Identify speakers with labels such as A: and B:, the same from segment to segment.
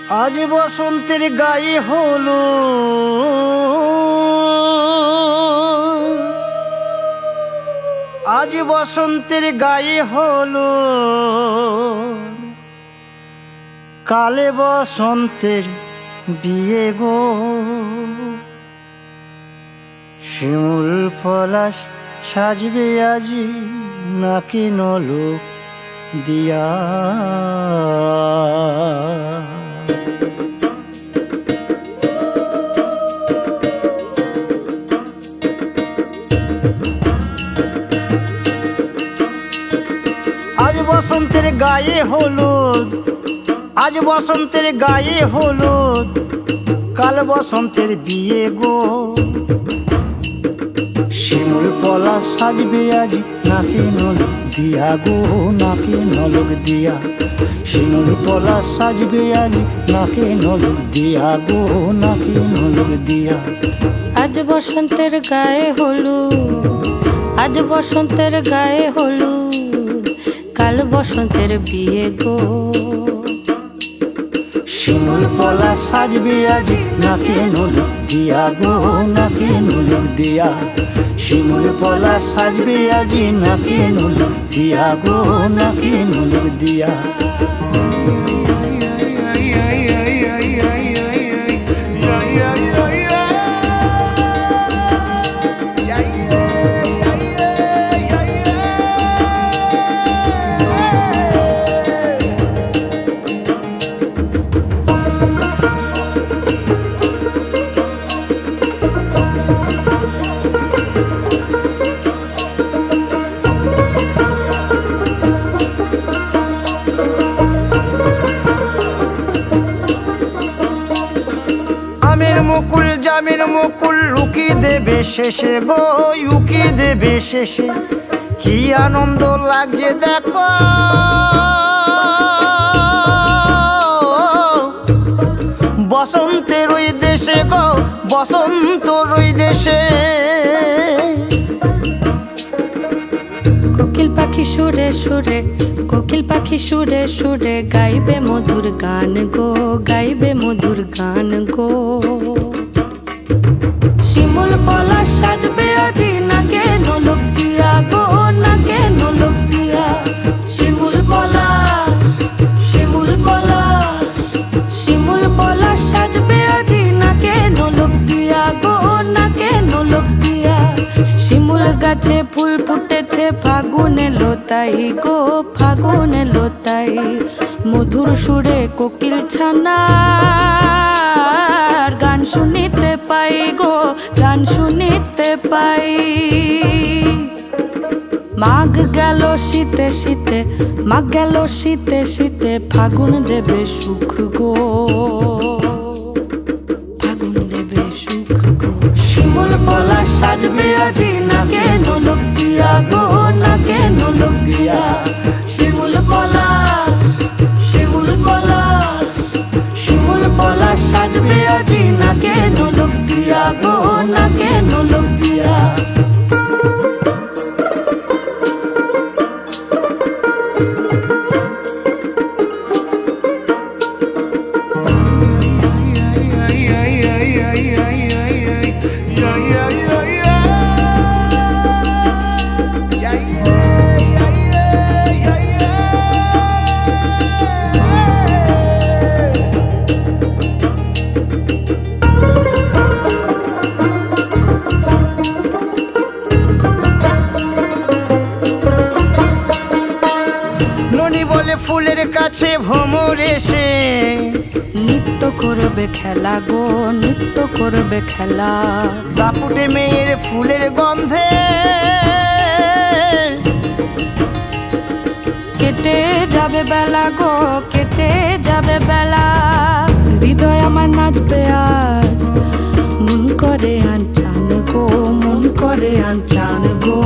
A: আজ বসন্তের গায়ে হলো আজ বসন্তের গায়ে হলো কালে বসন্তের বিয়ে গো। শিমুল পলাশ সাজবে আজি নাকি নলক দিয়া। আজ বসন্তের গায়ে হলুদ আজ বসন্তের গায়ে হলুদ কাল বসন্তের বিয়ে গো। শিমুল পলাশ সাজবে আজ নাকি নলক দিয়া গো, নাকি নলক দিয়া। শিমুল পলাশ সাজবে আজ নাকি নলক দিয়া গো, নাকি নলক দিয়া।
B: আজ বসন্তের গায়ে হলুদ আজ বসন্তের গায়ে হলুদ কাল বসন্তের বিয়ে গো।
A: শিমুল পলাশ সাজবে আজ নাকি নলক দিয়া গো, নাকি নলক দিয়া। শিমুল পলাশ সাজবে আজ নাকি নলক দিয়া গো, নাকি নলক দিয়া। আমের মুকুল জামের মুকুল লুকি দেবে শেষে গো, উকি দেবে শেষে। কি আনন্দ লাগছে দেখো বসন্তের ওই দেশে গো, বসন্তর ওই দেশে।
B: কোকিল পাখি সুরে সুরে কোকিল পাখি সুরে সুরে গাইবে মধুর গান গো, গাইবে মধুর গান গো। শিমুল পলাশ সাজবে আজি নাকে নলক দিয়া গো, নাকে নলক দিয়া। শিমুল পলাশ শিমুল পলাশ শিমুল পলাশ সাজবে আজি নাকে নলক দিয়া গো, নাকে নলক দিয়া। শিমুল গাছে ফুল ফুটেছে ফাগুন এলো তাই গো, ফাগুন এলো তাই। মধুর সুরে কোকিল ছানার গান শুনিতে পাই গো, গান শুনিতে পাই। মাঘ গেল শীতে শীতে মাঘ গেল শীতে শীতে ফাগুন দেবে সুখ গো, ফাগুন দেবে সুখ গো। শিমুল পলাশ সাজবে আজি নাকে নলক দিয়া গো, নাকে নলক দিয়া। শিমুল পলাশ শিমুল পলাশ শিমুল পলাশ সাজবে আজি নাকে নলক দিয়া গো, নাকে নলক দিয়া। ফুলের কাছে ভ্রমর এসে নৃত্য করবে খেলা গো, নৃত্য করবে খেলা।
A: দাপুটে মেয়ের ফুলের গন্ধে
B: কেটে যাবে বেলা গো, কেটে যাবে বেলা। হৃদয় আমার নাচবে আজ মন করে আনচান গো, মন করে আনচান গো।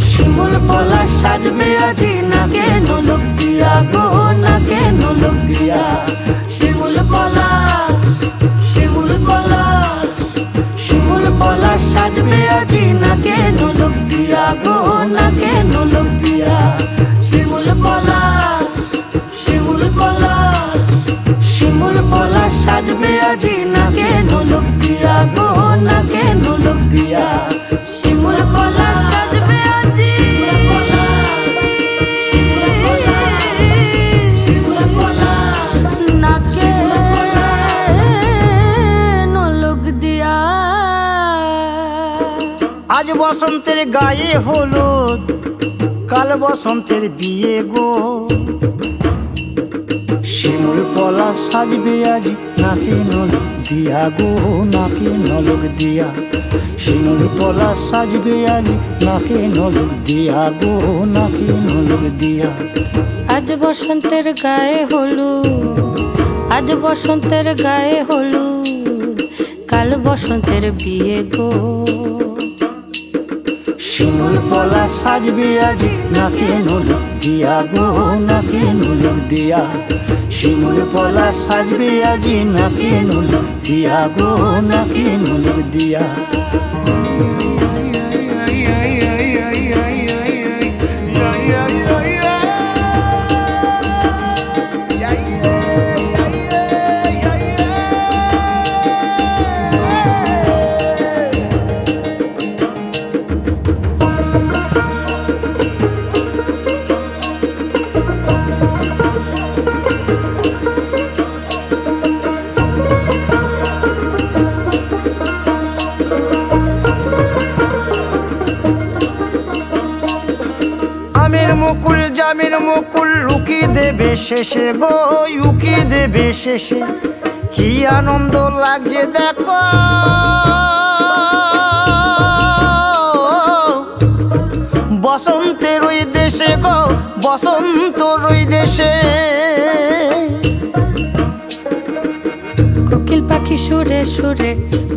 B: শিমুল পলাশ সাজবে আজি নাকে নলক দিয়া গো, নাকে নলক দিয়া। শিমুল পলাশ শিমুল পলাশ শিমুল পলাশ সাজবে আজি নাকে নলক দিয়া গো, নাকে নলক দিয়া। শিমুল পলাশ সাজবে আজি নাকে নোলক দিয়া গো নাকে নোলক দিয়া শিমুল পলাশ সাজবে আজি নাকে নোলক দিয়া।
A: আজ বসন্তের গায়ে হলুদ, কাল বসন্তের বিয়ে গো। শিমুল পলাশ সাজবে আজ নাকে নলক দিয়া গো নাকে নলক দিয়া। শিমুল পলাশ সাজবে আজ নাকে নলক দিয়া গো নাকে নলক দিয়া।
B: আজ বসন্তের গায়ে হলুদ, আজ বসন্তের গায়ে হলুদ, কাল বসন্তের বিয়ে গো।
A: শিমুল পলাশ সাজবে আজ নাকে নলক দিয়া গো নাকে নলক দিয়া। শিমুল পলাশ সাজবে আজ নাকে নলক দিয়া গো নাকে নলক দিয়া। আমের মুকুল জামের মুকুল লুকি দেবে শেষে গো উকি দেবে শেষে। কি আনন্দ লাগছে দেখো বসন্তের ওই দেশে গো বসন্তর ওই দেশে।
B: কোকিল পাখি সুরে সুরে,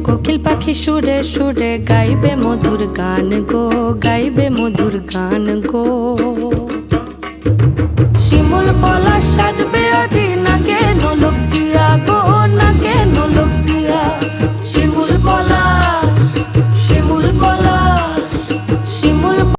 B: কোকিল পাখি সুরে সুরে গাইবে মধুর গান গো গাইবে মধুর গান গো। শিমুল পলাশ সাজবে